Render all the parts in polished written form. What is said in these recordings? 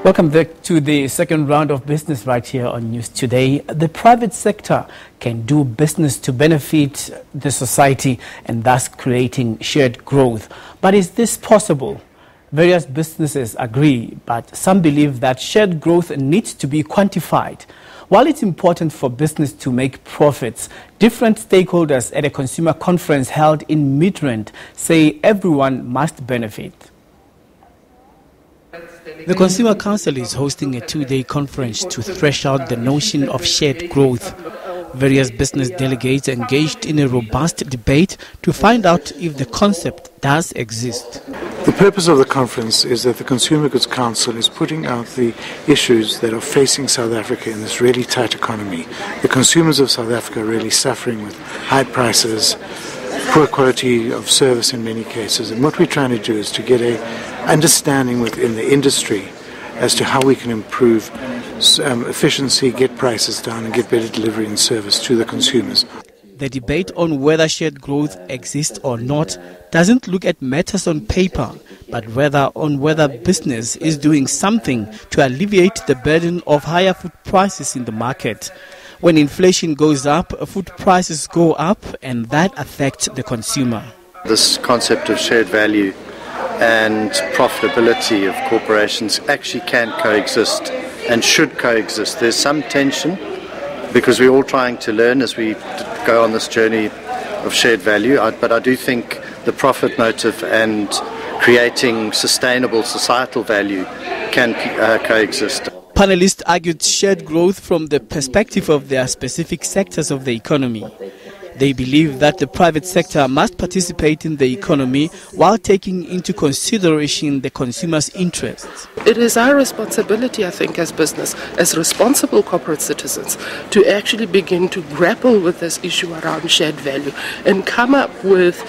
Welcome back to the second round of business right here on News Today. The private sector can do business to benefit the society and thus creating shared growth. But is this possible? Various businesses agree, but some believe that shared growth needs to be quantified. While it's important for business to make profits, different stakeholders at a consumer conference held in Midrand say everyone must benefit. The Consumer Council is hosting a two-day conference to thresh out the notion of shared growth. Various business delegates engaged in a robust debate to find out if the concept does exist. The purpose of the conference is that the Consumer Goods Council is putting out the issues that are facing South Africa in this really tight economy. The consumers of South Africa are really suffering with high prices, poor quality of service in many cases, and what we're trying to do is to get a understanding within the industry as to how we can improve efficiency, get prices down, and get better delivery and service to the consumers. The debate on whether shared growth exists or not doesn't look at matters on paper, but rather on whether business is doing something to alleviate the burden of higher food prices in the market. When inflation goes up, food prices go up, and that affects the consumer. This concept of shared value and profitability of corporations actually can coexist and should coexist. There's some tension because we're all trying to learn as we go on this journey of shared value, but I do think the profit motive and creating sustainable societal value can coexist. Panelists argued shared growth from the perspective of their specific sectors of the economy. They believe that the private sector must participate in the economy while taking into consideration the consumer's interests. It is our responsibility, I think, as business, as responsible corporate citizens, to actually begin to grapple with this issue around shared value and come up with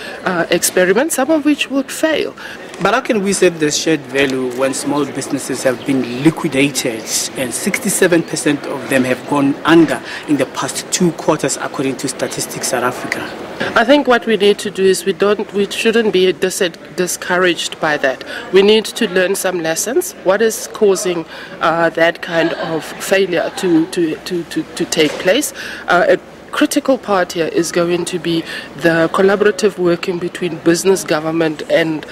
experiments, some of which would fail. But how can we save the shared value when small businesses have been liquidated and 67% of them have gone under in the past 2 quarters according to Statistics South Africa? I think what we need to do is we shouldn't be discouraged by that. We need to learn some lessons. What is causing that kind of failure to take place? A critical part here is going to be the collaborative working between business, government and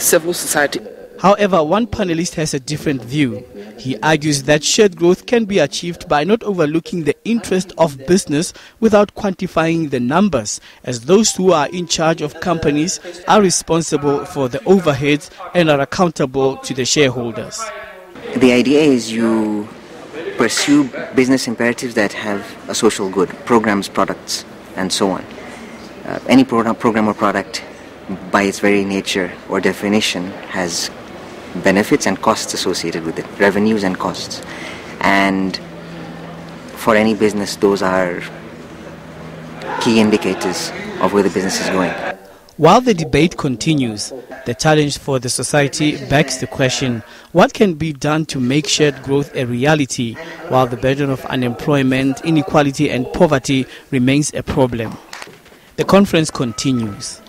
civil society. However, one panelist has a different view. He argues that shared growth can be achieved by not overlooking the interest of business without quantifying the numbers, as those who are in charge of companies are responsible for the overheads and are accountable to the shareholders. The idea is you pursue business imperatives that have a social good, programs, products, and so on. Any program or product, by its very nature or definition, has benefits and costs associated with it, revenues and costs. And for any business, those are key indicators of where the business is going. While the debate continues, the challenge for the society begs the question, what can be done to make shared growth a reality while the burden of unemployment, inequality and poverty remains a problem? The conference continues.